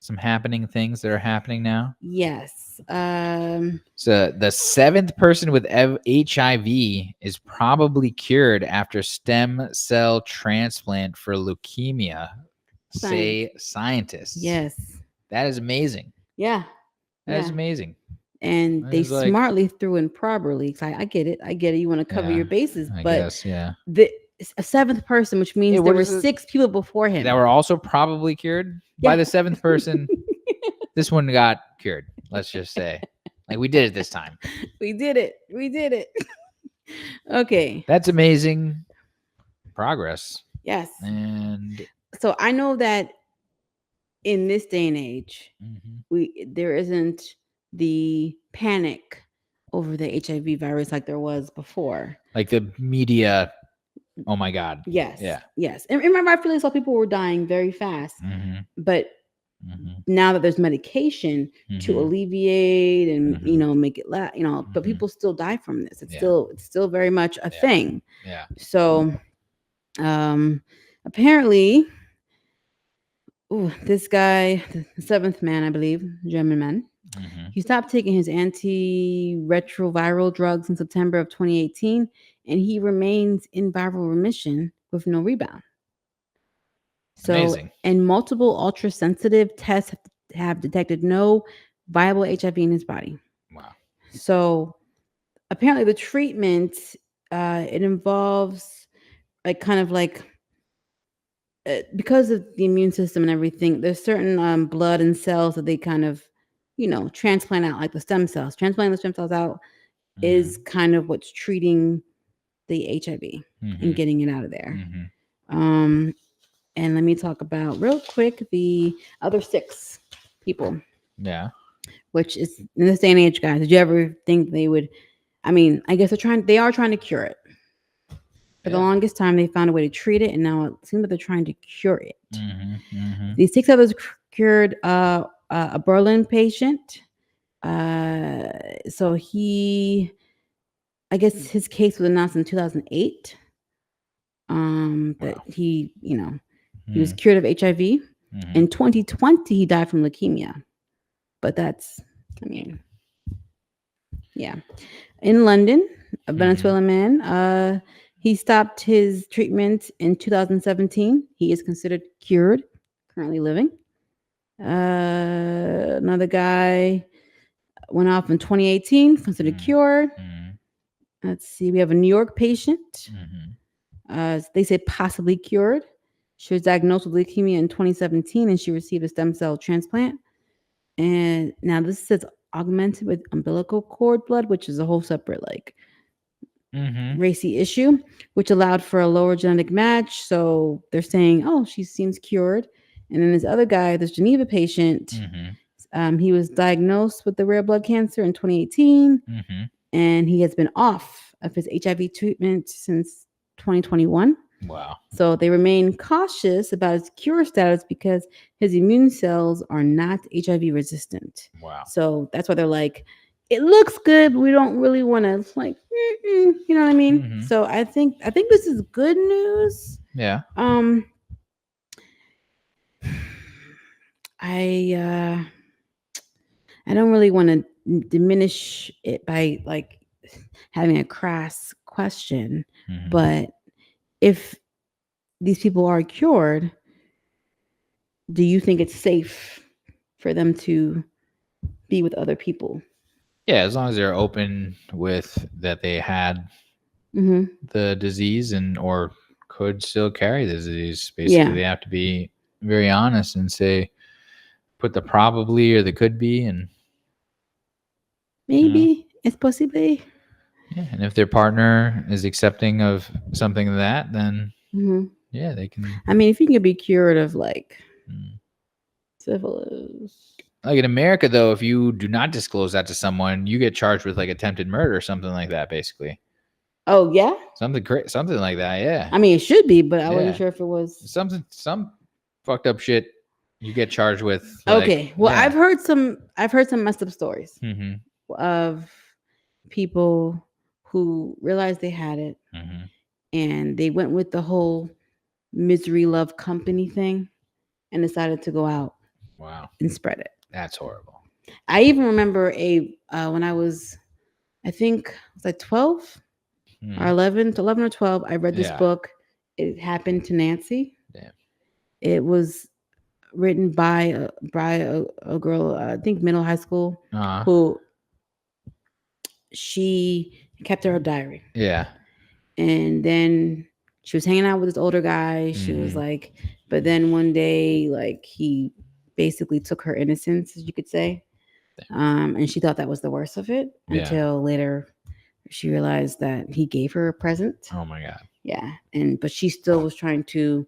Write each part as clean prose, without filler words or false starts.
some happening things that are happening now. Yes. So the 7th person with HIV is probably cured after stem cell transplant for leukemia, say scientists. Yes. That is amazing. Yeah. That is amazing. And That they is like- smartly threw in properly. I get it. You want to cover Yeah, your bases, I but guess, yeah. the a 7th person, which means Yeah, there what were is it? 6 people before him. That were also probably cured by the 7th person. This one got cured. Let's just say, like, we did it this time. We did it. We did it. Okay. That's amazing progress. Yes. And So I know that in this day and age, mhm. there isn't the panic over the HIV virus like there was before. Like the media, oh my God. Yes. Yeah. Yes. And remember, I feel like some people were dying very fast. Mhm. But Mhm. now that there's medication to Mhm. alleviate and Mhm. make it but Mhm. people still die from this. It's Yeah. still very much a Yeah. thing. Yeah. So apparently this guy, the 7th man, I believe, German man, Mhm. he stopped taking his antiretroviral drugs in September of 2018, and he remains in viral remission with no rebound. So, Amazing. and multiple ultra-sensitive tests have detected no viable HIV in his body. Wow. So, apparently, the treatment it involves because of the immune system and everything. There's certain blood and cells that they kind of, transplant out, like the stem cells. Transplanting the stem cells out is kind of what's treating the HIV and getting it out of there. And let me talk about real quick the other 6 people. Yeah. Which is in this day and age, guys. Did you ever think they would? I mean, I guess they are trying to cure it. For the longest time, they found a way to treat it, and now it seems like they're trying to cure it. These 6 others cured a Berlin patient. So I guess his case was announced in 2008. But he was cured of HIV. In 2020, he died from leukemia. But that's, yeah. In London, a Venezuelan man, he stopped his treatment in 2017. He is considered cured, currently living. Another guy went off in 2018, considered cured. Let's see. We have a New York patient. They say possibly cured. She was diagnosed with leukemia in 2017, and she received a stem cell transplant. And now this says augmented with umbilical cord blood, which is a whole separate racy issue, which allowed for a lower genetic match. So they're saying, oh, she seems cured. And then this other guy, this Geneva patient, he was diagnosed with the rare blood cancer in 2018, and he has been off of his HIV treatment since 2021. Wow. So they remain cautious about his cure status because his immune cells are not HIV resistant. Wow. So that's why they're like, it looks good, but we don't really want to you know what I mean? So I think this is good news. Yeah. I don't really want to diminish it by having a crass question, but if these people are cured, do you think it's safe for them to be with other people? Yeah, as long as they're open with that they had the disease or could still carry the disease. Basically, they have to be very honest and say, put the probably or the could be, and maybe it's possible. Yeah, and if their partner is accepting of something like that, then yeah, they can. I mean, if you can be cured of syphilis. Like in America, though, if you do not disclose that to someone, you get charged with attempted murder or something like that, basically. Oh yeah, something like that. Yeah. I mean, it should be, but I wasn't sure if it was some fucked up shit. You get charged with. Okay, well, I've heard some messed up stories of people who realized they had it, and they went with the whole misery love company thing and decided to go out Wow. And spread it. That's horrible. I even remember when I was, I think it was like 12 or 11 or 12. I read this book. It Happened to Nancy. Damn. It was written by a girl, I think middle high school, who she kept her diary. Yeah. And then she was hanging out with this older guy. She was like, but then one day, like, he basically took her innocence, as you could say. And she thought that was the worst of it until later she realized that he gave her a present. Oh my God. Yeah. But she still was trying to,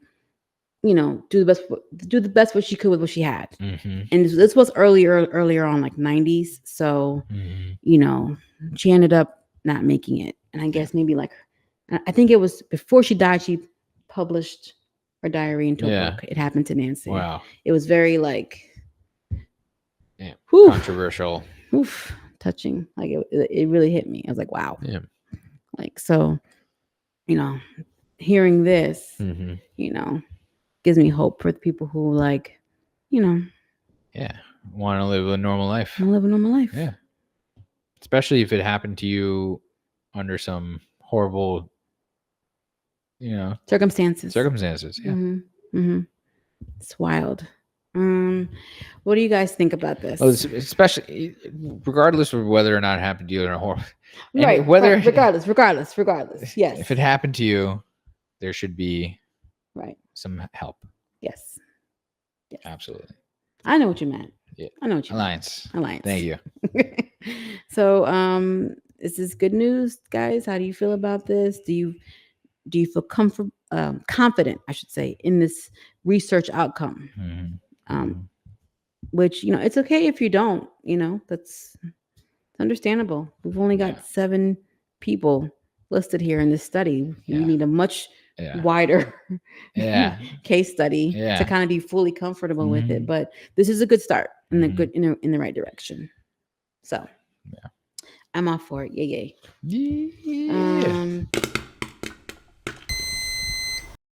do the best what she could with what she had. And this was earlier on, like 90s. So, she ended up not making it. And I guess maybe like, I think it was before she died, she published her diary into a book. It Happened to Nancy. Wow. It was very like, controversial. Touching. Like it really hit me. I was like, wow. Yeah. Like, so, hearing this, gives me hope for the people who like, want to live a normal life. Yeah. Especially if it happened to you under some horrible, circumstances. Yeah. It's wild. What do you guys think about this? Well, especially regardless of whether or not it happened to you or horrible. Right. Regardless. Yes. If it happened to you, there should be some help. Yes. Absolutely. I know what you meant. Yeah. I know what you Alliance. meant. Thank you. So, is this good news, guys? How do you feel about this? Do you feel confident, I should say, in this research outcome? Which, it's okay if you don't, that's understandable. We've only got 7 people listed here in this study. We need a much wider case study to kind of be fully comfortable with it. But this is a good start in the right direction. So I'm all for it. Yay.